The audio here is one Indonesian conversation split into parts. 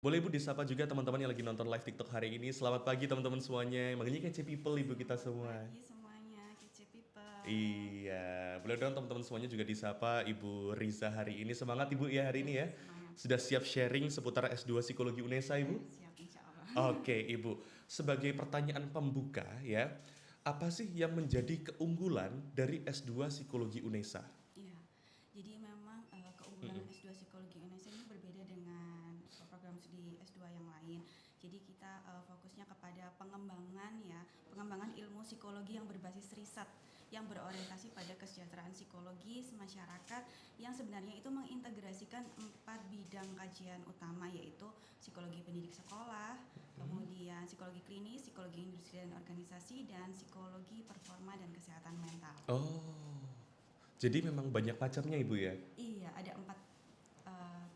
Boleh Ibu disapa juga teman-teman yang lagi nonton live TikTok hari ini. Selamat pagi teman-teman semuanya. Makanya kece people Ibu kita Selamat semua. pagi semuanya, kece people. Iya, boleh dong teman-teman semuanya juga disapa Ibu Riza hari ini. Semangat Ibu ya hari ini ya. Semangat. Sudah siap sharing seputar S2 Psikologi UNESA Ibu? Siap insya Allah. Oke Ibu, sebagai pertanyaan pembuka ya, apa sih yang menjadi keunggulan dari S2 Psikologi UNESA? Iya, jadi memang keunggulan S2 Psikologi Indonesia ini berbeda dengan program studi S2 yang lain. Jadi kita fokusnya kepada pengembangan ilmu psikologi yang berbasis riset, yang berorientasi pada kesejahteraan psikologis masyarakat, yang sebenarnya itu mengintegrasikan 4 bidang kajian utama, yaitu psikologi pendidik sekolah, kemudian psikologi klinis, psikologi industri dan organisasi, dan psikologi performa dan kesehatan mental. Oh, jadi memang banyak macamnya Ibu ya? Iya, ada 4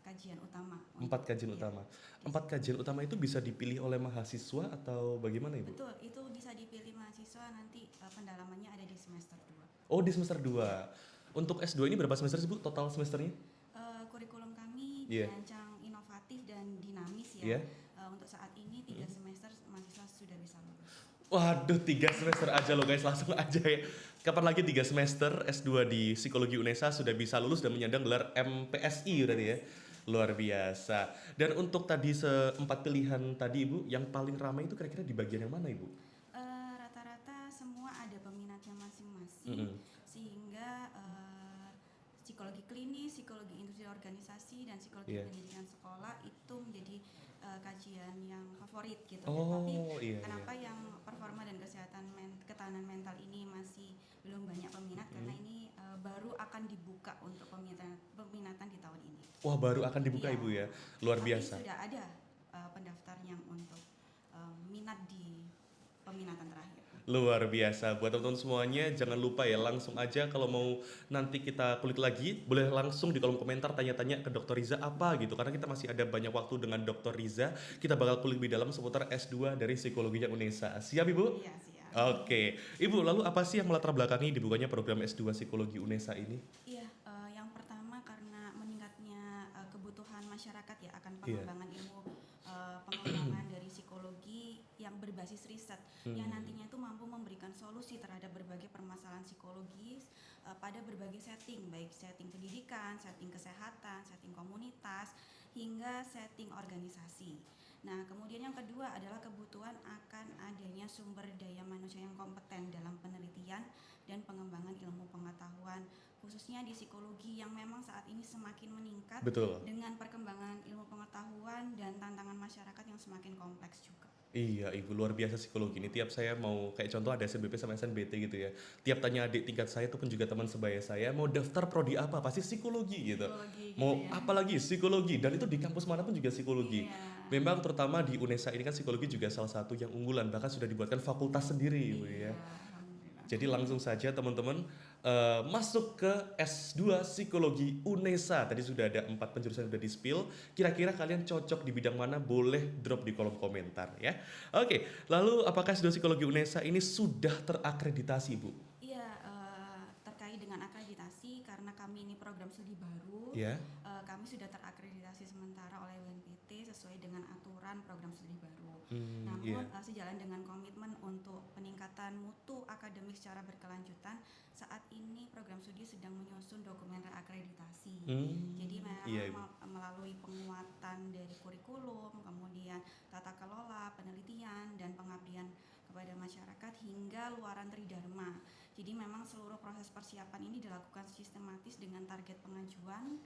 kajian utama. Empat kajian Iya, utama. Empat kajian utama itu bisa dipilih oleh mahasiswa atau bagaimana Ibu? betul. Itu bisa dipilih mahasiswa, nanti pendalamannya ada di semester 2. Oh di semester 2. Untuk S2 ini berapa semester sih Bu total semesternya? Kurikulum kami Iya. dirancang inovatif dan dinamis ya. Iya. Untuk saat ini 3 semester mahasiswa sudah bisa lulus. Waduh 3 semester aja loh guys, langsung aja ya. Kapan lagi 3 semester S2 di Psikologi UNESA sudah bisa lulus dan menyandang gelar MPSI berarti ya. Luar biasa. Dan untuk tadi seempat pilihan tadi Ibu, yang paling ramai itu kira-kira di bagian yang mana Ibu? Rata-rata semua ada peminatnya masing-masing, Mm-mm. sehingga psikologi klinis, psikologi industri organisasi, dan psikologi Iya. pendidikan sekolah itu menjadi kajian yang favorit gitu. Oh Tapi iya kenapa iya. yang performa dan ketahanan mental ini masih belum banyak peminat? Karena ini baru akan dibuka untuk peminatan di tahun ini. Wah baru akan dibuka Iya. Ibu ya. Luar Tapi biasa. sudah ada pendaftar yang untuk minat di peminatan terakhir. Luar biasa. Buat teman-teman semuanya, jangan lupa ya, langsung aja kalau mau nanti kita kulik lagi, boleh langsung di kolom komentar tanya-tanya ke Dr. Riza apa gitu. Karena kita masih ada banyak waktu dengan Dr. Riza. Kita bakal kulik lebih dalam seputar S2 dari Psikologinya UNESA. Siap Ibu? Iya, siap. Oke. Ibu, lalu apa sih yang melatar belakangi dibukanya program S2 Psikologi UNESA ini? Iya, yang pertama karena meningkatnya kebutuhan masyarakat ya akan Iya. pengembangan dari psikologi yang berbasis riset, yang nantinya itu mampu memberikan solusi terhadap berbagai permasalahan psikologis pada berbagai setting, baik setting pendidikan, setting kesehatan, setting komunitas, hingga setting organisasi. Nah, kemudian yang kedua adalah kebutuhan akan adanya sumber daya manusia yang kompeten dalam penelitian dan pengembangan ilmu pengetahuan, khususnya di psikologi yang memang saat ini semakin meningkat. Betul. Dengan perkembangan ilmu pengetahuan dan tantangan masyarakat yang semakin kompleks juga. Iya, Ibu luar biasa psikologi ini. Tiap saya mau kayak contoh ada SNBP sama SNBT gitu ya. Tiap tanya adik tingkat saya itu pun juga teman sebaya saya mau daftar prodi apa pasti psikologi gitu. Psikologi gitu Mau ya. apa lagi psikologi dan itu di kampus manapun juga psikologi. Iya. Memang terutama di UNESA ini kan psikologi juga salah satu yang unggulan, bahkan sudah dibuatkan fakultas sendiri Ibu ya. Iya, alhamdulillah. Jadi langsung saja teman-teman masuk ke S2 Psikologi UNESA. Tadi sudah ada 4 penjurusan yang sudah di-spill. Kira-kira kalian cocok di bidang mana? Boleh drop di kolom komentar ya. Oke, lalu apakah S2 Psikologi UNESA ini sudah terakreditasi Bu? Iya, terkait dengan akreditasi karena kami ini program studi baru, Ya. kami sudah terakreditasi sementara oleh UNPT sesuai dengan aturan program studi baru. Iya. Namun sejalan dengan komitmen untuk peningkatan mutu akademik secara berkelanjutan, saat ini program studi sedang menyusun dokumen reakreditasi. Jadi Iya, Ibu. memang melalui penguatan dari kurikulum, kemudian tata kelola, penelitian, dan pengabdian kepada masyarakat hingga luaran tridharma. Jadi memang seluruh proses persiapan ini dilakukan sistematis dengan target pengajuan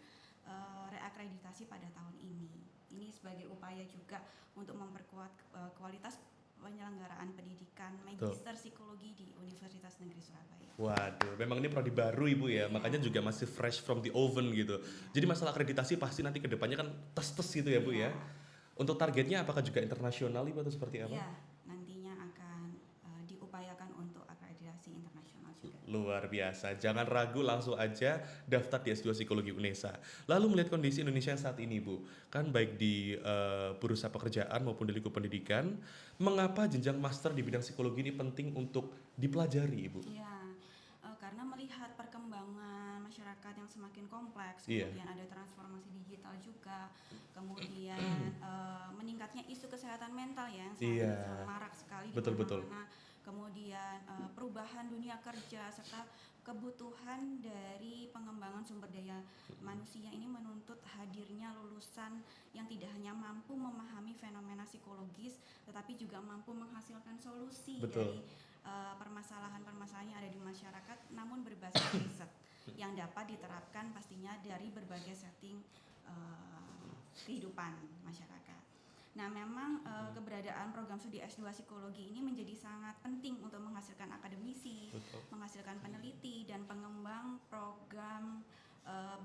reakreditasi pada tahun ini. Ini sebagai upaya juga untuk memperkuat kualitas penyelenggaraan pendidikan Magister Psikologi di Universitas Negeri Surabaya. Waduh, memang ini prodi baru Ibu ya, makanya juga masih fresh from the oven gitu. Jadi masalah akreditasi pasti nanti kedepannya kan tes-tes gitu ya Bu ya. Untuk targetnya apakah juga internasional Ibu atau seperti apa? Iya, nantinya akan diupayakan untuk akreditasi internasional juga. Luar biasa, jangan ragu langsung aja daftar di S2 Psikologi UNESA. Lalu melihat kondisi Indonesia saat ini Bu, kan baik di bursa pekerjaan maupun di lingkup pendidikan, mengapa jenjang master di bidang psikologi ini penting untuk dipelajari Ibu? Iya, karena melihat perkembangan masyarakat yang semakin kompleks, Iya. kemudian ada transformasi digital juga, kemudian meningkatnya isu kesehatan mental ya yang saat ini Iya. sangat marak sekali di Betul betul. mana-mana, kemudian perubahan dunia kerja serta kebutuhan dari pengembangan sumber daya manusia ini menuntut hadirnya lulusan yang tidak hanya mampu memahami fenomena psikologis tetapi juga mampu menghasilkan solusi Betul. dari permasalahan-permasalahan yang ada di masyarakat namun berbasis riset yang dapat diterapkan pastinya dari berbagai setting kehidupan masyarakat. Nah, memang keberadaan program studi S2 psikologi ini menjadi sangat penting untuk menghasilkan akademisi, Betul. menghasilkan peneliti dan pengembang program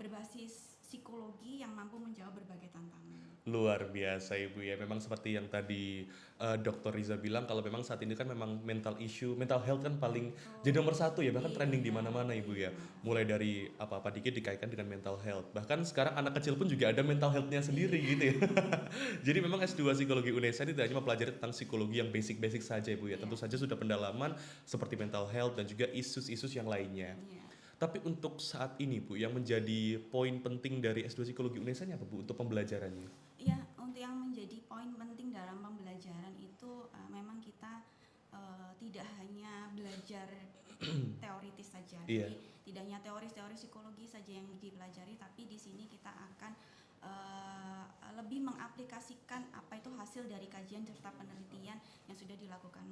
berbasis psikologi yang mampu menjawab berbagai tantangan. Luar biasa Ibu ya. Memang seperti yang tadi Dr. Riza bilang kalau memang saat ini kan memang mental issue, mental health kan paling jadi nomor satu ya, bahkan trending di mana-mana Ibu ya. Mulai dari apa-apa dikit dikaitkan dengan mental health. Bahkan sekarang anak kecil pun juga ada mental health-nya sendiri gitu ya. Jadi memang S2 Psikologi UNESA ini tidak hanya mempelajari tentang psikologi yang basic-basic saja Ibu ya. Tentu saja sudah pendalaman seperti mental health dan juga isu-isu yang lainnya. Iya. Tapi untuk saat ini Bu, yang menjadi poin penting dari S2 Psikologi UNESA apa Bu untuk pembelajarannya? Ya, untuk yang menjadi poin penting dalam pembelajaran itu memang kita tidak hanya belajar teoritis saja. Iya. Jadi tidak hanya teori-teori psikologi saja yang dipelajari, tapi di sini kita akan lebih mengaplikasikan apa itu hasil dari kajian serta penelitian yang sudah dilakukan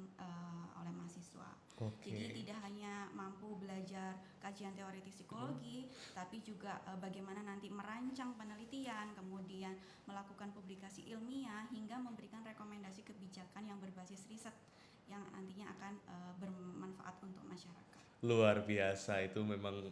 oleh mahasiswa. Oke. Jadi tidak hanya mampu belajar kajian teoritis psikologi, tapi juga bagaimana nanti merancang penelitian, kemudian melakukan publikasi ilmiah hingga memberikan rekomendasi kebijakan yang berbasis riset yang nantinya akan bermanfaat untuk masyarakat. Luar biasa, itu memang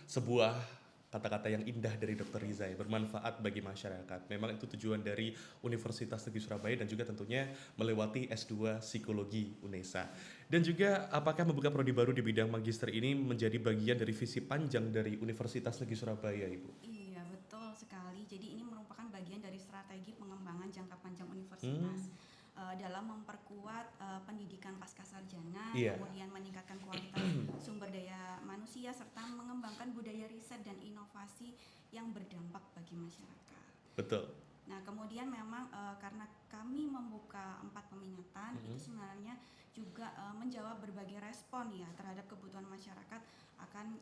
sebuah kata-kata yang indah dari Dr. Riza ya, bermanfaat bagi masyarakat. Memang itu tujuan dari Universitas Negeri Surabaya dan juga tentunya melewati S2 Psikologi UNESA. Dan juga apakah membuka prodi baru di bidang magister ini menjadi bagian dari visi panjang dari Universitas Negeri Surabaya, Ibu? Iya, betul sekali. Jadi ini merupakan bagian dari strategi pengembangan jangka panjang universitas dalam memperkuat pendidikan pascasarjana, Iya. kemudian meningkatkan kualitas sumber daya manusia serta mengembangkan budaya riset dan inovasi yang berdampak bagi masyarakat. Betul. Nah, kemudian memang karena kami membuka 4 peminatan itu sebenarnya juga menjawab berbagai respon ya terhadap kebutuhan masyarakat akan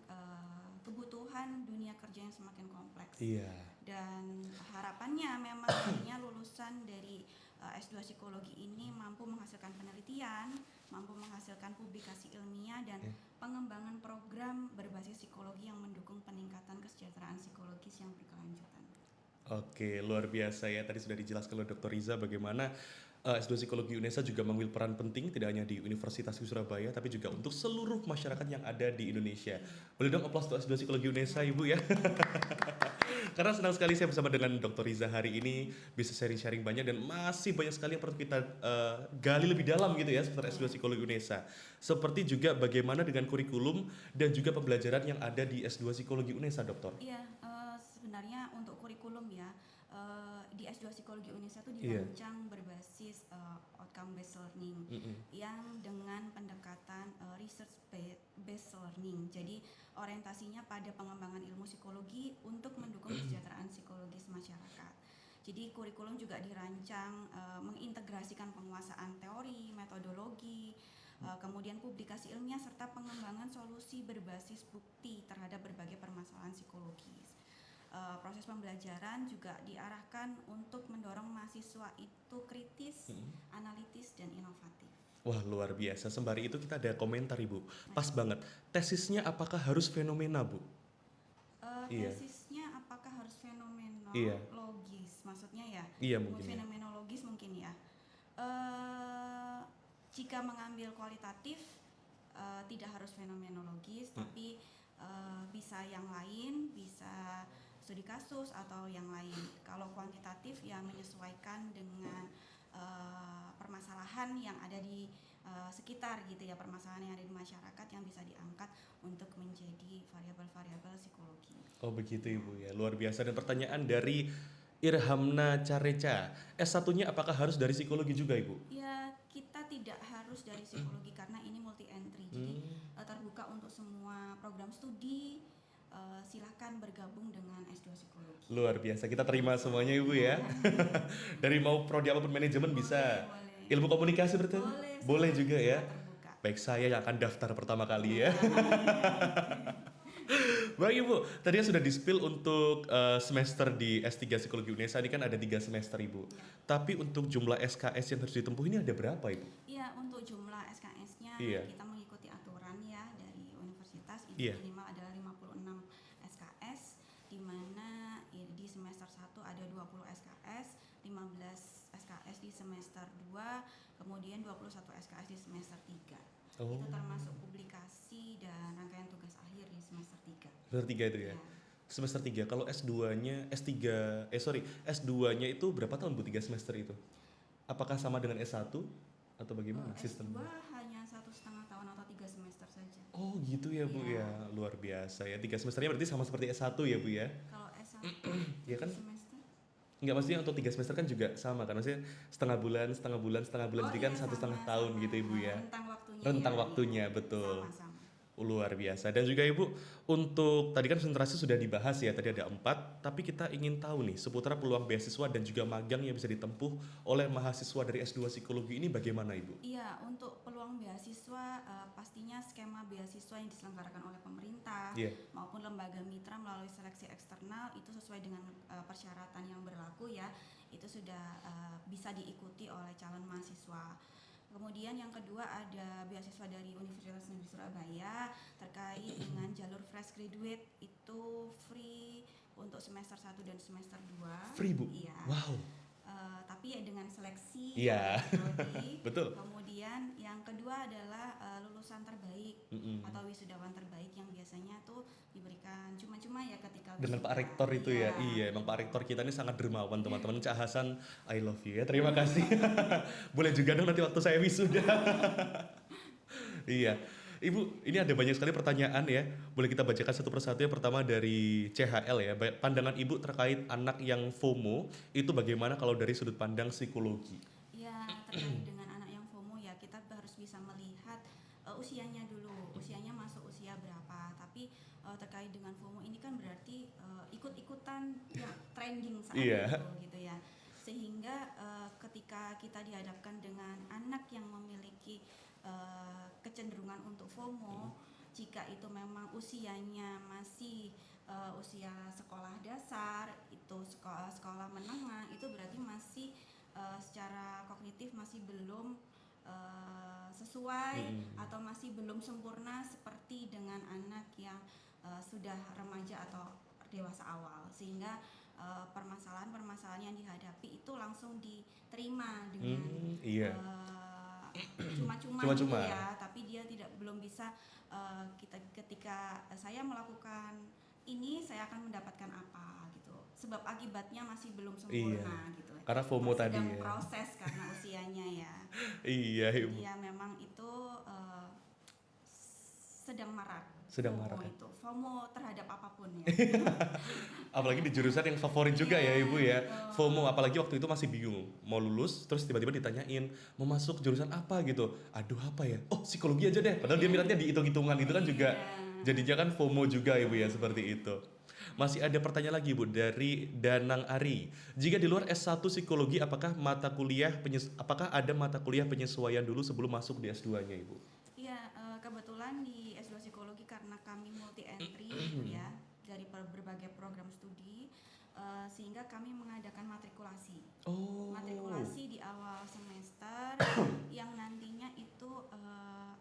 kebutuhan dunia kerja yang semakin kompleks. Iya. Dan harapannya memang nantinya lulusan dari S2 psikologi ini mampu menghasilkan penelitian, mampu menghasilkan publikasi ilmiah dan pengembangan program berbasis psikologi yang mendukung peningkatan kesejahteraan psikologis yang berkelanjutan. Oke, luar biasa ya. Tadi sudah dijelaskan oleh Dr. Riza bagaimana S2 Psikologi UNESA juga mengambil peran penting tidak hanya di Universitas Surabaya tapi juga untuk seluruh masyarakat yang ada di Indonesia. Boleh dong aplaus untuk S2 Psikologi UNESA Ibu ya. Karena senang sekali saya bersama dengan Dr. Riza hari ini bisa sharing-sharing banyak dan masih banyak sekali yang perlu kita gali lebih dalam gitu ya seputar S2 Psikologi UNESA. Seperti juga bagaimana dengan kurikulum dan juga pembelajaran yang ada di S2 Psikologi UNESA, Dokter. Iya, sebenarnya untuk kurikulum ya di S2 Psikologi UNESA itu Iya. dirancang berbasis outcome based learning yang dengan pendekatan research based learning. Jadi orientasinya pada pengembangan ilmu psikologi untuk mendukung kesejahteraan psikologis masyarakat. Jadi kurikulum juga dirancang mengintegrasikan penguasaan teori, metodologi, kemudian publikasi ilmiah serta pengembangan solusi berbasis bukti terhadap berbagai permasalahan psikologis. Proses pembelajaran juga diarahkan untuk mendorong mahasiswa itu kritis, analitis, dan inovatif. Wah, luar biasa. Sembari itu kita ada komentar Ibu. Pas banget. Tesisnya apakah harus fenomena, Bu? Iya. Tesisnya apakah harus Iya. fenomenologis? Maksudnya ya? Iya, mungkin ya. Fenomenologis mungkin ya. Jika mengambil kualitatif tidak harus fenomenologis, tapi bisa yang lain, bisa studi kasus atau yang lain. Kalau kuantitatif ya menyesuaikan dengan permasalahan yang ada di sekitar gitu ya, permasalahan yang ada di masyarakat yang bisa diangkat untuk menjadi variabel-variabel psikologi. Oh begitu Ibu ya, luar biasa. Dan pertanyaan dari Irhamna Careca, S1-nya apakah harus dari psikologi juga Ibu? Ya, kita tidak harus dari psikologi karena ini multi entry. Jadi terbuka untuk semua program studi, silahkan bergabung dengan S2 Psikologi. Luar biasa, kita terima semuanya Ibu ya. Dari mau prodi apapun manajemen bisa. Boleh. Ilmu komunikasi berarti? Boleh juga ya. Terbuka. Baik, saya yang akan daftar pertama kali ya. Baik Ibu, tadi sudah di-spill untuk semester di S3 Psikologi UNESA ini kan ada 3 semester Ibu. Ya. Tapi untuk jumlah SKS yang harus ditempuh ini ada berapa Ibu? Iya, untuk jumlah SKS-nya Iya. kita mengikuti aturan ya dari universitas, itu Iya. minimal adalah 56 SKS, di mana di semester 1 ada 20 SKS, 15 SKS di semester 2, kemudian 21 SKS di semester 3. Oh. Itu termasuk publikasi dan rangkaian tugas akhir di semester 3. Semester 3 itu ya? Ya. Semester 3, kalau S2-nya, S2-nya itu berapa tahun Bu 3 semester itu? Apakah sama dengan S1 atau bagaimana S2 sistemnya? hanya 1,5 tahun atau 3 semester saja. Oh gitu ya Bu Iya. ya, luar biasa ya. 3 semesternya berarti sama seperti S1 ya Bu ya? Kalau S1 Ya kan? semester. Enggak, maksudnya untuk 3 semester kan juga sama kan? Maksudnya setengah bulan, jadi kan Iya, 1,5 sama, tahun sama. gitu Ibu ya. Rentang waktunya. Rentang ya, waktunya, iya. betul. Sama-sama. Luar biasa. Dan juga Ibu, untuk tadi kan konsentrasi sudah dibahas ya, tadi ada 4, tapi kita ingin tahu nih seputar peluang beasiswa dan juga magang yang bisa ditempuh oleh mahasiswa dari S2 Psikologi ini bagaimana Ibu? Iya, untuk peluang beasiswa pastinya skema beasiswa yang diselenggarakan oleh pemerintah Iya. maupun lembaga mitra melalui seleksi eksternal itu sesuai dengan persyaratan yang berlaku ya. Itu sudah bisa diikuti oleh calon mahasiswa. Kemudian yang kedua ada beasiswa dari Universitas Negeri Surabaya terkait dengan jalur fresh graduate, itu free untuk semester 1 dan semester 2. Free Bu? Iya. Wow. Tapi ya dengan seleksi. Iya. prodi. Betul. Kemudian yang kedua adalah lulusan terbaik atau wisudawan terbaik yang biasanya tuh diberikan cuma-cuma ya ketika Dengan Pak wisuda. Rektor itu ya. Iya, emang Pak Rektor kita ini sangat dermawan teman-teman. Cak Hasan, I love you ya. Terima kasih. Boleh juga dong nanti waktu saya wisuda. Iya. Ibu, ini ada banyak sekali pertanyaan ya. Boleh kita bacakan satu persatu. Yang pertama dari CHL ya. Pandangan Ibu terkait anak yang FOMO itu bagaimana kalau dari sudut pandang psikologi? Ya, terkait dengan anak yang FOMO ya kita harus bisa melihat usianya dulu. Usianya masuk usia berapa. Tapi terkait dengan FOMO ini kan berarti ikut-ikutan yang trending saat Iya. itu gitu ya. Sehingga ketika kita dihadapkan dengan anak yang memiliki kecenderungan untuk FOMO, jika itu memang usianya masih usia sekolah dasar, itu sekolah menengah, itu berarti masih secara kognitif masih belum sesuai atau masih belum sempurna seperti dengan anak yang sudah remaja atau dewasa awal, sehingga permasalahan-permasalahan yang dihadapi itu langsung diterima dengan Iya. cuma-cuma Cuma-cuma. gitu ya, tapi dia belum bisa ketika saya melakukan ini saya akan mendapatkan apa gitu, sebab akibatnya masih belum sempurna gitu. Karena FOMO tadi sedang ya. proses karena usianya ya. Iya Ibu. Jadi ya memang itu sedang marak. Sedang FOMO marak. itu FOMO terhadap apapun ya. Apalagi di jurusan yang favorit juga ya Iya, Ibu ya. betul. FOMO, apalagi waktu itu masih bingung mau lulus, terus tiba-tiba ditanyain mau masuk jurusan apa gitu. Aduh apa ya? Oh psikologi aja deh. Padahal dia minatnya di hitung-hitungan itu kan juga. Iya. Jadinya kan FOMO juga Ibu ya, seperti itu. Masih ada pertanyaan lagi Bu dari Danang Ari. Jika di luar S1 psikologi apakah ada mata kuliah penyesuaian dulu sebelum masuk di S2-nya Ibu? Iya, kebetulan di S2 Psikologi karena kami multi entry gitu ya dari berbagai program studi, sehingga kami mengadakan matrikulasi. Oh. Matrikulasi di awal semester yang nantinya itu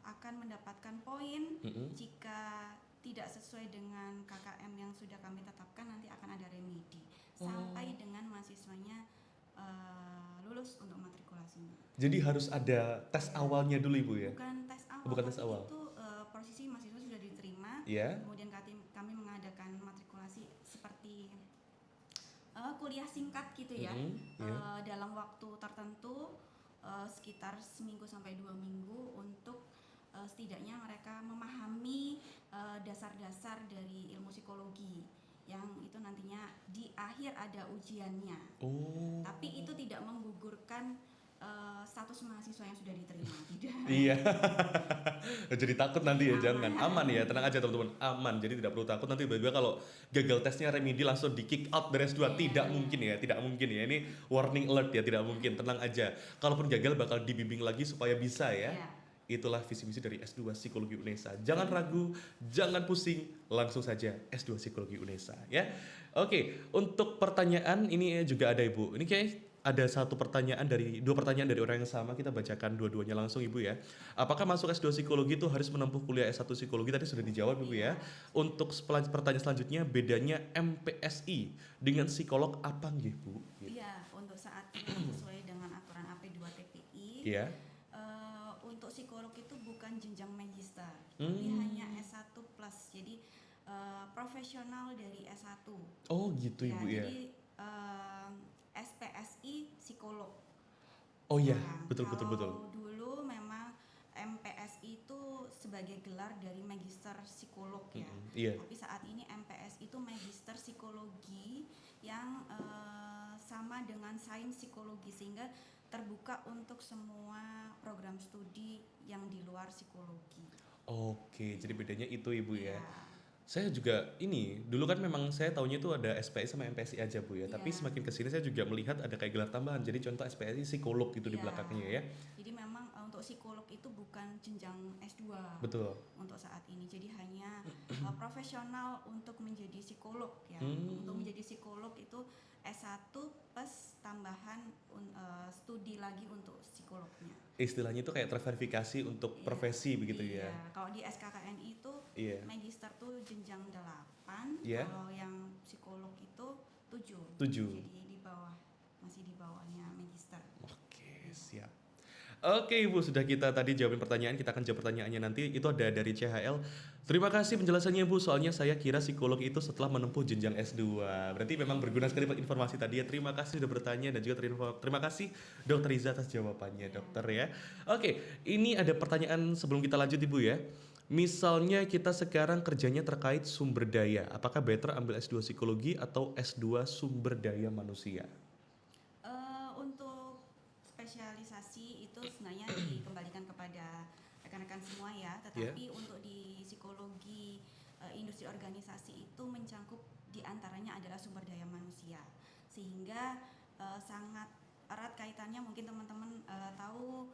akan mendapatkan poin. Jika tidak sesuai dengan KKM yang sudah kami tetapkan, nanti akan ada remedi sampai dengan mahasiswanya lulus untuk matrikulasinya. Jadi harus ada tes awalnya dulu Ibu ya? Bukan tes awal, Bukan tes tapi awal. itu posisi mahasiswa sudah diterima. Iya. Kemudian kami mengadakan matrikulasi seperti kuliah singkat gitu ya, dalam waktu tertentu sekitar seminggu sampai 2 minggu untuk setidaknya mereka memahami dasar-dasar dari ilmu psikologi yang itu nantinya di akhir ada ujiannya. Oh. Tapi itu tidak menggugurkan status mahasiswa yang sudah diterima, tidak. Iya. Jadi takut nanti ya, Aman. jangan. Aman ya, tenang aja teman-teman. Aman. Jadi tidak perlu takut nanti tiba-tiba kalau gagal tesnya remedi langsung di kick out dari S2. Iya. Tidak mungkin ya, tidak mungkin ya. Ini warning alert ya, tidak mungkin. Tenang aja. Kalaupun gagal bakal dibimbing lagi supaya bisa ya. Iya. Itulah visi misi dari S2 Psikologi UNESA. Jangan ragu, jangan pusing, langsung saja S2 Psikologi UNESA ya. Oke, untuk pertanyaan ini juga ada Ibu. Ini kayak ada dua pertanyaan dari orang yang sama, kita bacakan dua-duanya langsung Ibu ya. Apakah masuk S2 Psikologi itu harus menempuh kuliah S1 Psikologi? Tadi sudah dijawab Ibu ya. Untuk pertanyaan selanjutnya, bedanya MPSI dengan psikolog apa nggih Bu? Iya, untuk saat ini sesuai dengan aturan AP2 TPI, Iya. untuk psikolog itu bukan jenjang magister, tapi hanya S1 plus. Jadi profesional dari S1. Oh gitu Ibu ya. Jadi SPSI psikolog. Oh iya, Nah, betul. kalau dulu memang MPSI itu sebagai gelar dari magister psikolog ya. Iya. Tapi saat ini MPSI itu magister psikologi yang sama dengan sains psikologi, sehingga terbuka untuk semua program studi yang di luar psikologi. Oke, jadi bedanya itu Ibu ya. Iya. Saya juga ini dulu kan memang saya taunya itu ada SPSI sama MPSI aja Bu ya. Tapi Iya. semakin kesini saya juga melihat ada kayak gelar tambahan. Jadi contoh SPSI psikolog gitu di Iya. belakangnya ya. Jadi memang untuk psikolog itu bukan jenjang S2 Betul. untuk saat ini. Jadi hanya profesional untuk menjadi psikolog ya. Hmm. Untuk menjadi psikolog itu S1 plus tambahan studi lagi untuk psikolognya. Istilahnya itu kayak terverifikasi untuk Iya. profesi begitu Iya. ya. Kalau di SKKNI itu Iya. magister tuh jenjang 8, Iya. kalau yang psikolog itu 7. 7. Jadi di bawah, masih di bawahnya magister. Oke, siap. Oke Ibu, sudah kita tadi jawabin pertanyaan, kita akan jawab pertanyaannya nanti. Itu ada dari CHL. Terima kasih penjelasannya Bu, soalnya saya kira psikolog itu setelah menempuh jenjang S2. Berarti memang berguna sekali informasi tadi ya. Terima kasih sudah bertanya dan juga terima kasih Dokter Riza atas jawabannya dokter ya. Oke, ini ada pertanyaan sebelum kita lanjut Ibu ya. Misalnya kita sekarang kerjanya terkait sumber daya, apakah better ambil S2 psikologi atau S2 sumber daya manusia? Untuk spesialisasi itu sebenarnya dikembalikan kepada rekan-rekan semua ya, tetapi untuk di psikologi industri organisasi itu mencangkup diantaranya adalah sumber daya manusia, sehingga sangat erat kaitannya. Mungkin teman-teman tahu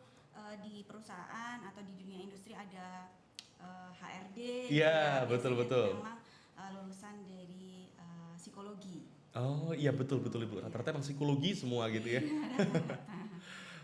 di perusahaan atau di dunia industri ada HRD. Iya, ya, betul. memang lulusan dari psikologi. Oh iya betul Ibu, rata-rata emang psikologi semua gitu ya.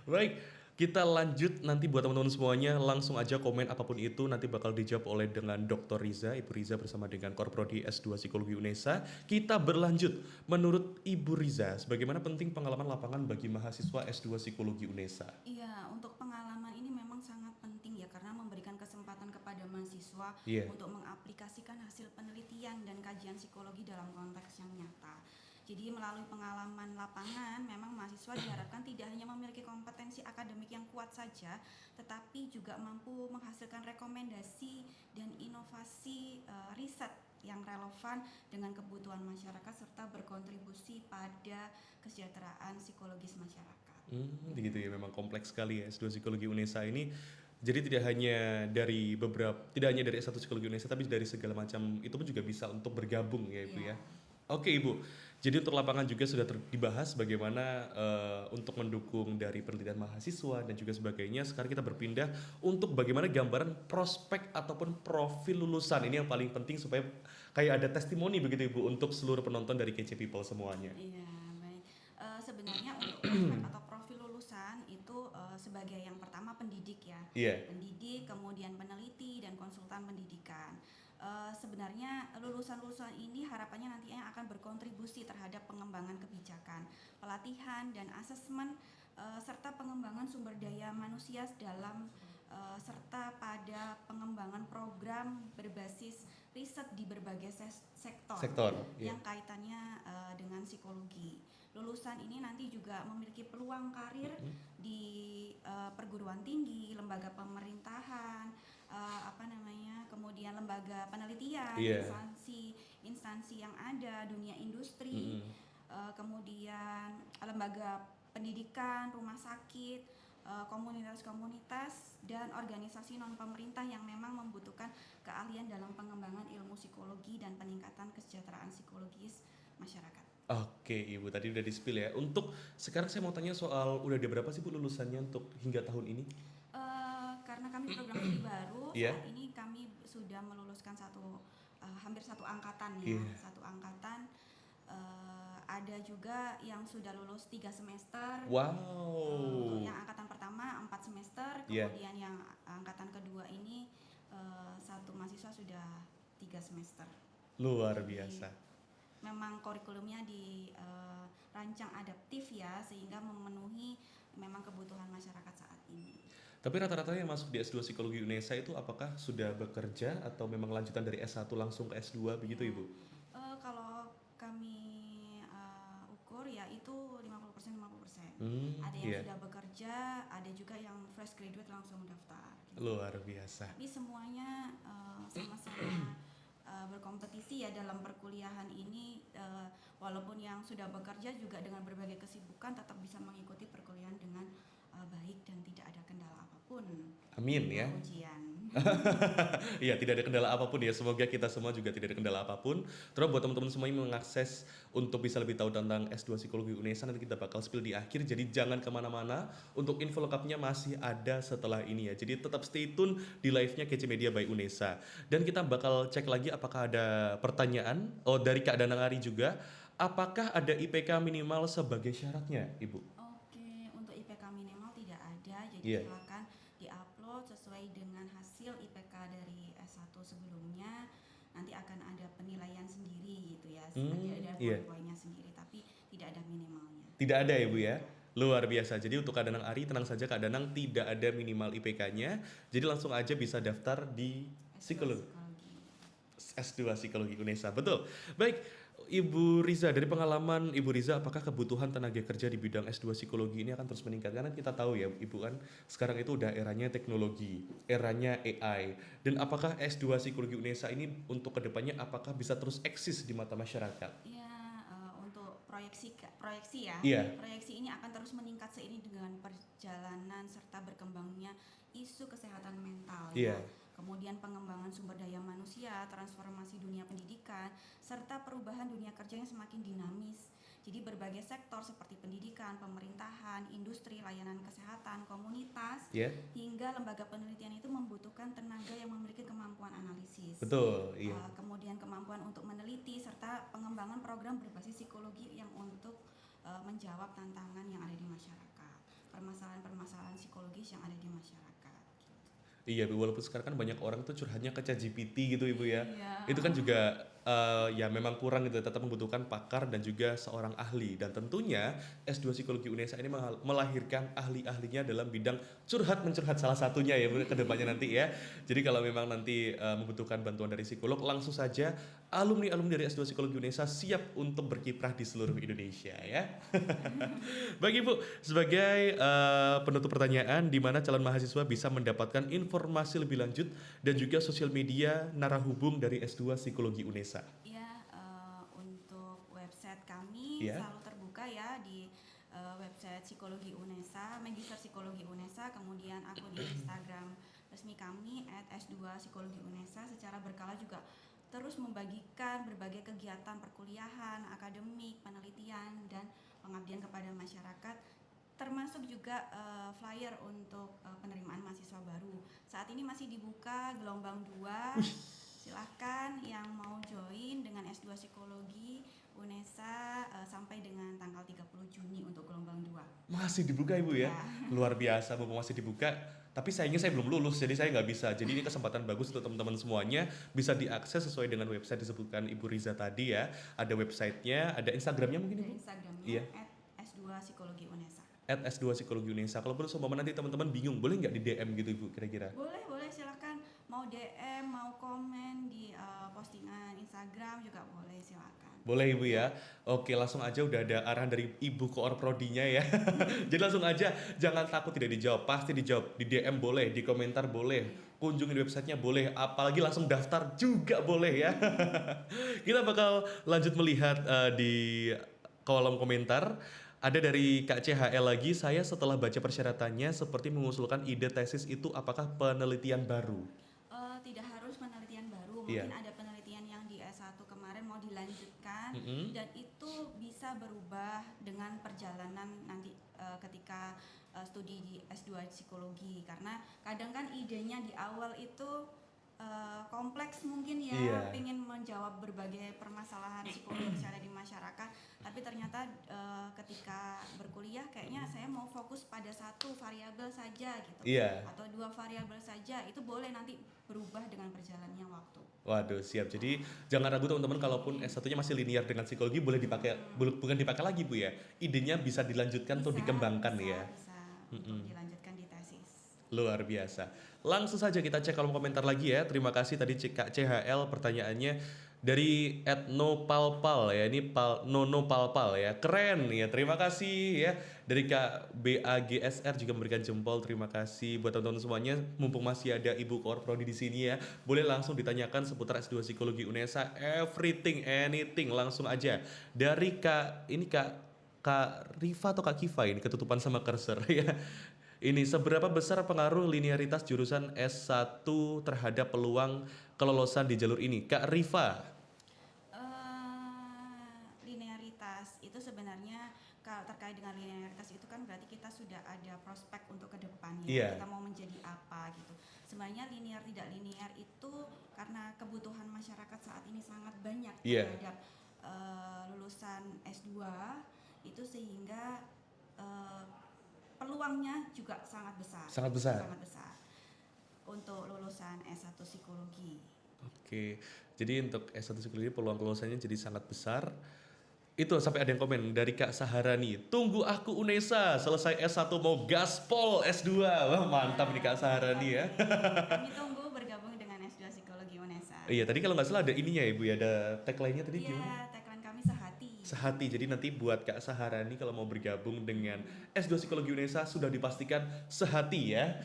Baik, kita lanjut nanti buat teman-teman semuanya langsung aja komen apapun itu nanti bakal dijawab oleh dengan Dr. Riza, Ibu Riza bersama dengan Korprodi S2 Psikologi UNESA. Kita berlanjut, menurut Ibu Riza, sebagaimana penting pengalaman lapangan bagi mahasiswa S2 Psikologi UNESA? Iya, untuk pengalaman ini memang sangat penting ya, karena memberikan kesempatan kepada mahasiswa Iya. untuk mengaplikasikan hasil penelitian dan kajian psikologi dalam konteks yang nyata. Jadi melalui pengalaman lapangan, memang mahasiswa diharapkan tidak hanya memiliki kompetensi akademik yang kuat saja, tetapi juga mampu menghasilkan rekomendasi dan inovasi riset yang relevan dengan kebutuhan masyarakat serta berkontribusi pada kesejahteraan psikologis masyarakat. Begitu ya, memang kompleks sekali ya S2 Psikologi UNESA ini. Jadi tidak hanya dari S1 Psikologi UNESA, tapi dari segala macam itu pun juga bisa untuk bergabung ya Ibu ya. Oke Ibu, jadi untuk lapangan juga sudah dibahas bagaimana untuk mendukung dari penelitian mahasiswa dan juga sebagainya. Sekarang kita berpindah untuk bagaimana gambaran prospek ataupun profil lulusan. Ini yang paling penting supaya kayak ada testimoni begitu Ibu untuk seluruh penonton dari KC People semuanya. Iya, baik. Sebenarnya untuk prospek atau profil lulusan itu sebagai yang pertama pendidik ya. Iya. Pendidik, kemudian peneliti dan konsultan pendidikan. Sebenarnya lulusan-lulusan ini harapannya nantinya akan berkontribusi terhadap pengembangan kebijakan, pelatihan dan asesmen serta pengembangan sumber daya manusia dalam serta pada pengembangan program berbasis riset di berbagai sektor yang kaitannya dengan psikologi. Lulusan ini nanti juga memiliki peluang karir di perguruan tinggi, lembaga pemerintahan, kemudian lembaga penelitian, instansi yang ada, dunia industri, kemudian lembaga pendidikan, rumah sakit, komunitas-komunitas dan organisasi non pemerintah yang memang membutuhkan keahlian dalam pengembangan ilmu psikologi dan peningkatan kesejahteraan psikologis masyarakat. Oke, Ibu tadi udah di-spill ya. Untuk sekarang saya mau tanya soal udah ada berapa sih Bu lulusannya untuk hingga tahun ini? Karena kami program studi baru, Iya. saat ini kami sudah meluluskan hampir satu angkatan ya, Iya. satu angkatan. Ada juga yang sudah lulus 3 semester. Wow. Untuk yang angkatan pertama 4 semester, Iya. kemudian yang angkatan kedua ini satu mahasiswa sudah 3 semester. Luar Jadi, biasa. memang kurikulumnya dirancang adaptif ya, sehingga memenuhi memang kebutuhan masyarakat saat ini. Tapi rata-rata yang masuk di S2 Psikologi UNESA itu apakah sudah bekerja atau memang lanjutan dari S1 langsung ke S2 begitu Ibu? Kalau kami ukur ya itu 50% 50%. Ada yang Iya. sudah bekerja, ada juga yang fresh graduate langsung daftar. Gitu. Luar biasa. Tapi semuanya sama-sama berkompetisi ya dalam perkuliahan ini, walaupun yang sudah bekerja juga dengan berbagai kesibukan tetap bisa mengikuti perkuliahan dengan baik dan tidak ada kendala apapun. Amin ya. Ujian. Iya, tidak ada kendala apapun ya. Semoga kita semua juga tidak ada kendala apapun. Terus buat teman-teman semua yang mengakses untuk bisa lebih tahu tentang S2 Psikologi UNESA, nanti kita bakal spill di akhir. Jadi jangan kemana-mana. Untuk info lengkapnya masih ada setelah ini ya. Jadi tetap stay tune di live-nya Kece Media by UNESA. Dan kita bakal cek lagi apakah ada pertanyaan. Oh, dari Kak Danang Ari juga. Apakah ada IPK minimal sebagai syaratnya, Ibu? Oke, untuk IPK minimal tidak ada, jadi Iya. silakan diupload sesuai dengan hasil IPK dari S1 sebelumnya. Nanti akan ada penilaian sendiri gitu ya, ada Iya. poin-poinnya sendiri, tapi tidak ada minimalnya. Tidak ada ya Bu ya? Luar biasa. Jadi untuk Kak Danang Ari, tenang saja Kak Danang tidak ada minimal IPK-nya. Jadi langsung aja bisa daftar di psikologi. S2 Psikologi UNESA. Betul. Baik, Ibu Riza, dari pengalaman Ibu Riza, apakah kebutuhan tenaga kerja di bidang S2 Psikologi ini akan terus meningkat? Karena kita tahu ya, Ibu kan sekarang itu udah eranya teknologi, eranya AI. Dan apakah S2 Psikologi UNESA ini untuk kedepannya apakah bisa terus eksis di mata masyarakat? Ya, untuk proyeksi ya. Iya. Proyeksi ini akan terus meningkat seiring dengan perjalanan serta berkembangnya isu kesehatan mental Iya. ya. Kemudian pengembangan sumber daya manusia, transformasi dunia pendidikan, serta perubahan dunia kerja yang semakin dinamis. Jadi berbagai sektor seperti pendidikan, pemerintahan, industri, layanan kesehatan, komunitas, Ya, hingga lembaga penelitian itu membutuhkan tenaga yang memiliki kemampuan analisis. betul. Iya. Kemudian kemampuan untuk meneliti serta pengembangan program berbasis psikologi yang untuk menjawab tantangan yang ada di masyarakat, permasalahan-permasalahan psikologis yang ada di masyarakat. Iya, Bu, walaupun sekarang kan banyak orang tuh curhatnya ke ChatGPT gitu Ibu ya. Iya. Itu kan juga ya memang kurang gitu, tetap membutuhkan pakar dan juga seorang ahli. Dan tentunya S2 Psikologi UNESA ini melahirkan ahli-ahlinya dalam bidang curhat mencurhat salah satunya ya Bu, ke depannya nanti ya. Jadi kalau memang nanti membutuhkan bantuan dari psikolog, langsung saja alumni-alumni dari S2 Psikologi UNESA siap untuk berkiprah di seluruh Indonesia ya. Baik Ibu, sebagai penutup pertanyaan, di mana calon mahasiswa bisa mendapatkan informasi lebih lanjut dan juga sosial media narahubung dari S2 Psikologi UNESA. Ya, untuk website kami Iya. selalu terbuka ya di website Psikologi UNESA, Magister Psikologi UNESA, kemudian akun Instagram resmi kami @s2 Psikologi UNESA secara berkala juga terus membagikan berbagai kegiatan perkuliahan, akademik, penelitian, dan pengabdian kepada masyarakat, termasuk juga flyer untuk penerimaan mahasiswa baru. Saat ini masih dibuka gelombang 2. Silahkan yang mau join dengan S2 Psikologi UNESA sampai dengan tanggal 30 Juni untuk gelombang 2. Masih dibuka Ibu ya? Ya. Luar biasa Bu, masih dibuka. Tapi sayangnya saya belum lulus, jadi saya nggak bisa. Jadi ini kesempatan bagus untuk teman-teman semuanya bisa diakses sesuai dengan website disebutkan Ibu Riza tadi ya. Ada websitenya, ada Instagramnya mungkin Ada Ibu? Instagramnya Iya. @S2 Psikologi UNESA. @S2 Psikologi UNESA. Kalau perlu sama nanti teman-teman bingung, boleh nggak di DM gitu Ibu kira-kira? Boleh silahkan, mau DM, mau komen di postingan Instagram juga boleh, silakan. Boleh Ibu ya. Oke, langsung aja udah ada arahan dari Ibu Koor Prodinya ya. Jadi langsung aja, jangan takut tidak dijawab, pasti dijawab. Di DM boleh, di komentar boleh, kunjungin websitenya boleh, apalagi langsung daftar juga boleh ya. Kita bakal lanjut melihat di kolom komentar. Ada dari Kak CHL lagi, saya setelah baca persyaratannya seperti mengusulkan ide tesis itu apakah penelitian baru? Tidak harus penelitian baru, Iya. mungkin ada penelitian yang di S1 kemarin mau dilanjutkan Mm-mm. dan itu bisa berubah dengan perjalanan nanti ketika studi di S2 psikologi, karena kadang kan idenya di awal itu kompleks mungkin ya, Iya. pengen menjawab berbagai permasalahan psikologis yang ada di masyarakat, tapi ternyata ketika berkuliah kayaknya saya mau fokus pada satu variabel saja gitu, Iya. atau dua variabel saja, itu boleh nanti berubah dengan berjalannya waktu. Waduh, siap. Jadi jangan ragu teman-teman, kalaupun S1-nya masih linear dengan psikologi boleh dipakai, bukan dipakai lagi Bu ya. Idenya bisa dilanjutkan atau dikembangkan ya. Bisa untuk dilanjutkan di tesis. Luar biasa. Langsung saja kita cek kolom komentar lagi ya. Terima kasih tadi Kak CHL pertanyaannya dari @nopalpal ya. Ini Nono Palpal ya. Keren ya. Terima kasih ya. Dari Kak BAGSR juga memberikan jempol. Terima kasih buat teman-teman semuanya. Mumpung masih ada Ibu Kor Prodi di sini ya. Boleh langsung ditanyakan seputar S2 Psikologi UNESA, everything anything langsung aja. Dari Kak Riva atau Kak Kiva ini ketutupan sama cursor ya. Ini seberapa besar pengaruh linearitas jurusan S1 terhadap peluang kelolosan di jalur ini? Kak Riva. Linearitas itu sebenarnya kalau terkait dengan linearitas itu kan berarti kita sudah ada prospek untuk ke depannya, Iya. kita mau menjadi apa gitu. Sebenarnya linear tidak linear itu karena kebutuhan masyarakat saat ini sangat banyak Iya. terhadap lulusan S2 itu, sehingga peluangnya juga sangat besar. Sangat besar. Sangat besar untuk lulusan S1 psikologi. Oke. Jadi untuk S1 psikologi peluang kelolosannya jadi sangat besar. Itu sampai ada yang komen dari Kak Saharani. Tunggu aku UNESA, selesai S1 mau gaspol S2. Wah, mantap nih Kak Saharani ya. Kami tunggu bergabung dengan S2 psikologi UNESA. Iya, tadi kalau nggak salah ada ininya ya Bu ya, ada tagline-nya tadi gimana? Iya, tagline kami sehati. Sehati. Jadi nanti buat Kak Saharani kalau mau bergabung dengan S2 Psikologi UNESA sudah dipastikan sehati ya.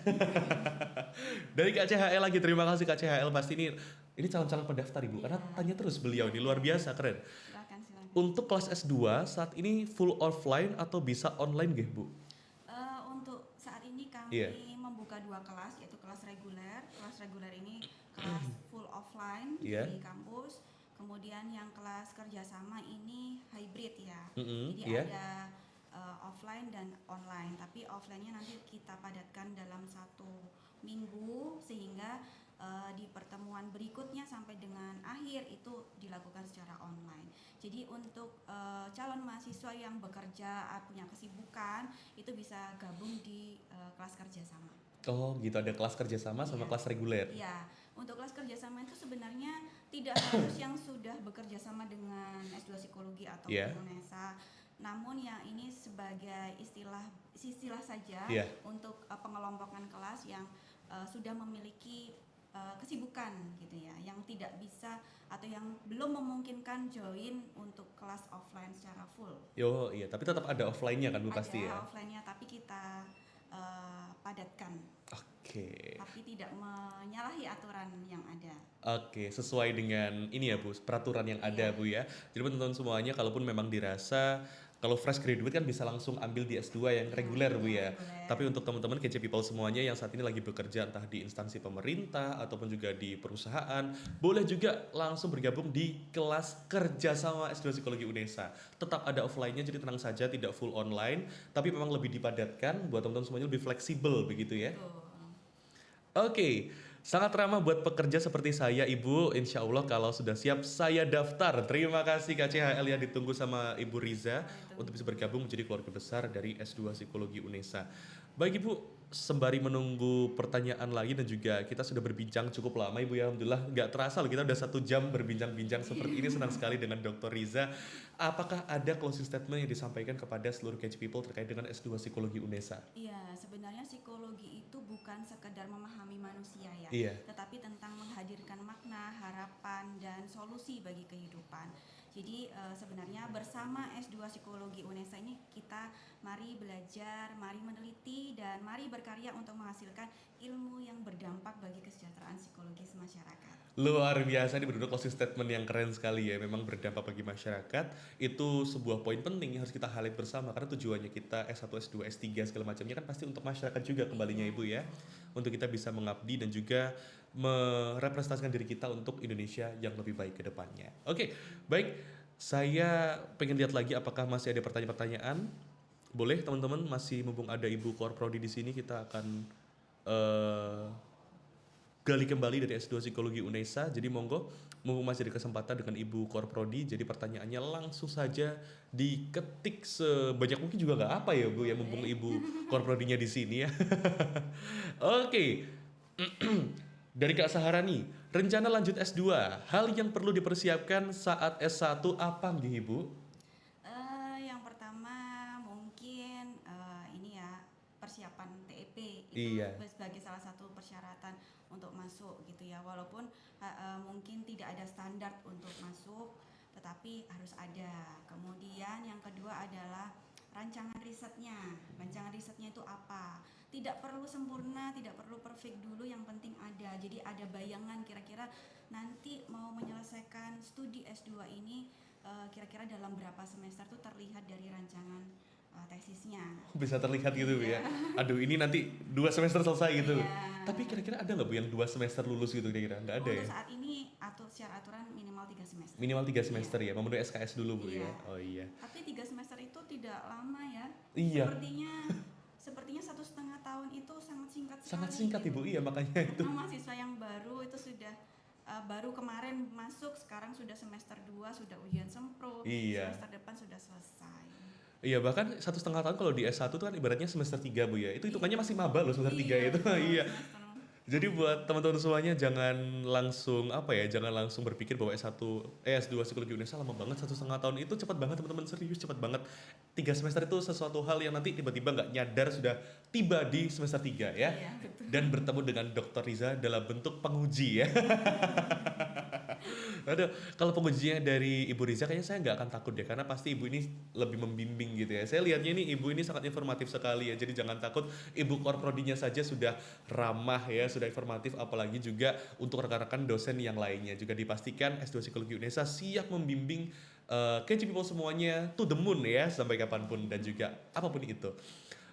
Dari Kak CHL lagi, terima kasih Kak CHL, pasti ini calon-calon pendaftar Ibu, karena tanya terus beliau ini luar biasa keren. Silakan. Untuk kelas S2 saat ini full offline atau bisa online gak Bu? Untuk saat ini kami membuka dua kelas, yaitu kelas reguler. Kelas reguler ini kelas full offline di kampus. Kemudian yang kelas kerjasama ini hybrid ya. Jadi ada offline dan online. Tapi offline-nya nanti kita padatkan dalam 1 minggu, sehingga di pertemuan berikutnya sampai dengan akhir itu dilakukan secara online. Jadi untuk calon mahasiswa yang bekerja, punya kesibukan, itu bisa gabung di kelas kerjasama. Oh gitu, ada kelas kerjasama sama kelas reguler. Iya, untuk kelas kerjasama itu sebenarnya tidak harus yang sudah bekerja sama dengan S2 psikologi atau UNESA. Namun yang ini sebagai istilah saja untuk pengelompokan kelas yang sudah memiliki kesibukan gitu ya, yang tidak bisa atau yang belum memungkinkan join untuk kelas offline secara full. Yo iya, tapi tetap ada offline-nya kan Bu pasti ya? Ada offline-nya, tapi kita padatkan. Oke. Tapi tidak menyalahi aturan yang ada. Oke, sesuai dengan ini ya Bu, peraturan yang ada Bu ya. Jadi teman-teman semuanya kalaupun memang dirasa kalau fresh graduate kan bisa langsung ambil di S2 yang reguler Bu ya. Tapi untuk teman-teman KC People semuanya yang saat ini lagi bekerja entah di instansi pemerintah ataupun juga di perusahaan, boleh juga langsung bergabung di kelas kerja sama S2 Psikologi UNESA. Tetap ada offline-nya, jadi tenang saja, tidak full online, tapi memang lebih dipadatkan buat teman-teman semuanya, lebih fleksibel begitu ya. Oke. Sangat ramah buat pekerja seperti saya Ibu. Insya Allah kalau sudah siap saya daftar. Terima kasih Kak CHL ya, ditunggu sama Ibu Riza untuk bisa bergabung menjadi keluarga besar dari S2 Psikologi UNESA. Baik Ibu, sembari menunggu pertanyaan lagi dan juga kita sudah berbincang cukup lama Ibu ya, alhamdulillah nggak terasa loh kita udah 1 jam berbincang-bincang seperti ini. Senang sekali dengan Dr. Riza. Apakah ada closing statement yang disampaikan kepada seluruh Catch People terkait dengan S2 Psikologi UNESA? Iya, sebenarnya psikologi itu bukan sekedar memahami manusia ya, tetapi tentang menghadirkan makna, harapan, dan solusi bagi kehidupan. Jadi sebenarnya bersama S2 Psikologi UNESA ini kita mari belajar, mari meneliti, dan mari berkarya untuk menghasilkan ilmu yang berdampak bagi kesejahteraan psikologis masyarakat. Luar biasa, ini benar-benar closing statement yang keren sekali ya. Memang berdampak bagi masyarakat itu sebuah poin penting yang harus kita highlight bersama, karena tujuannya kita S1, S2, S3 segala macamnya kan pasti untuk masyarakat juga kembalinya Ibu ya. Untuk kita bisa mengabdi dan juga merepresentasikan diri kita untuk Indonesia yang lebih baik ke depannya. Oke, baik. Saya pengen lihat lagi apakah masih ada pertanyaan-pertanyaan. Boleh teman-teman, masih mumpung ada Ibu Korprodi di sini, kita akan eh, gali kembali dari S2 Psikologi UNESA. Jadi monggo, mumpung masih ada kesempatan dengan Ibu Korprodi, jadi pertanyaannya langsung saja diketik sebanyak mungkin juga nggak apa ya Bu ya, mumpung Ibu Korprodinya di sini ya. Oke. Dari Kak Saharani, rencana lanjut S2, hal yang perlu dipersiapkan saat S1 apa nggih Ibu? Yang pertama mungkin ini ya, persiapan TEP itu Iya. sebagai salah satu persyaratan untuk masuk gitu ya, walaupun mungkin tidak ada standar untuk masuk, tetapi harus ada. Kemudian yang kedua adalah rancangan risetnya. Rancangan risetnya itu apa? Tidak perlu sempurna, tidak perlu perfect dulu, yang penting ada. Jadi ada bayangan kira-kira nanti mau menyelesaikan studi S2 ini kira-kira dalam berapa semester tuh terlihat dari rancangan tesisnya. Bisa terlihat gitu Bu Iya. ya. Aduh, ini nanti 2 semester selesai gitu. Iya. Tapi kira-kira ada nggak Bu yang 2 semester lulus gitu kira-kira? Nggak ada Untuk ya? saat ini secara aturan minimal 3 semester. Minimal 3 semester ya, memenuhi SKS dulu Bu ya. Iya. Oh iya. Tapi 3 semester itu tidak lama ya. Iya. Sepertinya 1,5 tahun itu sangat singkat sekali. Sangat singkat gitu. Ibu, iya makanya itu. Karena mahasiswa yang baru itu sudah baru kemarin masuk, sekarang sudah semester 2, sudah ujian sempro, Iya. semester depan sudah selesai. Iya, bahkan 1,5 tahun kalau di S1 tuh kan ibaratnya semester 3 Bu ya. Itu hitungannya masih maba loh semester 3 itu. betul, Iya. semester- Jadi buat teman-teman semuanya jangan langsung jangan langsung berpikir bahwa S2 Psikologi UNESA lama banget, 1,5 tahun itu cepat banget teman-teman, serius cepat banget. 3 semester itu sesuatu hal yang nanti tiba-tiba nggak nyadar sudah tiba di semester 3 ya. Iya, betul. Dan bertemu dengan Dr. Riza dalam bentuk penguji ya. Aduh, kalau pengujinya dari Ibu Riza kayaknya saya nggak akan takut deh, karena pasti Ibu ini lebih membimbing gitu ya. Saya lihatnya ini Ibu ini sangat informatif sekali ya, jadi jangan takut. Ibu Korprodinya saja sudah ramah ya, sudah informatif, apalagi juga untuk rekan-rekan dosen yang lainnya. Juga dipastikan S2 Psikologi UNESA siap membimbing KC People semuanya to the moon ya, sampai kapanpun dan juga apapun itu.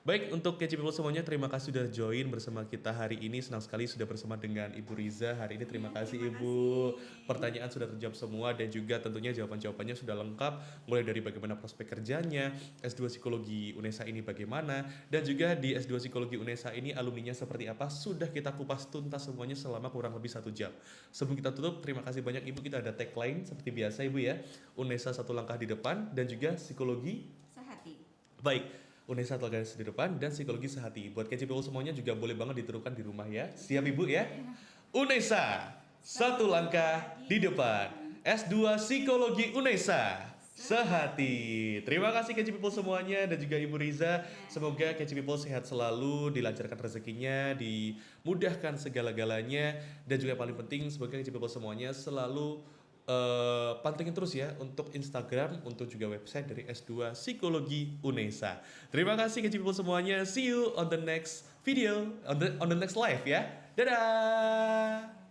Baik, untuk KC People semuanya, terima kasih sudah join bersama kita hari ini. Senang sekali sudah bersama dengan Ibu Riza hari ini. Terima kasih terima Ibu. kasih. Pertanyaan sudah terjawab semua dan juga tentunya jawaban-jawabannya sudah lengkap. Mulai dari bagaimana prospek kerjanya, S2 Psikologi UNESA ini bagaimana, dan juga di S2 Psikologi UNESA ini alumninya seperti apa, sudah kita kupas tuntas semuanya selama kurang lebih 1 jam. Sebelum kita tutup, terima kasih banyak Ibu. Kita ada tagline seperti biasa Ibu ya. UNESA satu langkah di depan dan juga psikologi Sehati. baik. UNESA telah garis di depan dan psikologi sehati. Buat KCPU semuanya juga boleh banget diterapkan di rumah ya. Siap Ibu ya? UNESA, satu langkah di depan. S2 Psikologi UNESA, sehati. Terima kasih KC People semuanya dan juga Ibu Riza. Semoga KC People sehat selalu, dilancarkan rezekinya, dimudahkan segala-galanya, dan juga yang paling penting semoga KC People semuanya selalu pantengin terus ya untuk Instagram, untuk juga website dari S2 Psikologi UNESA. Terima kasih KC People semuanya. See you on the next video, on the next live ya. Dadah.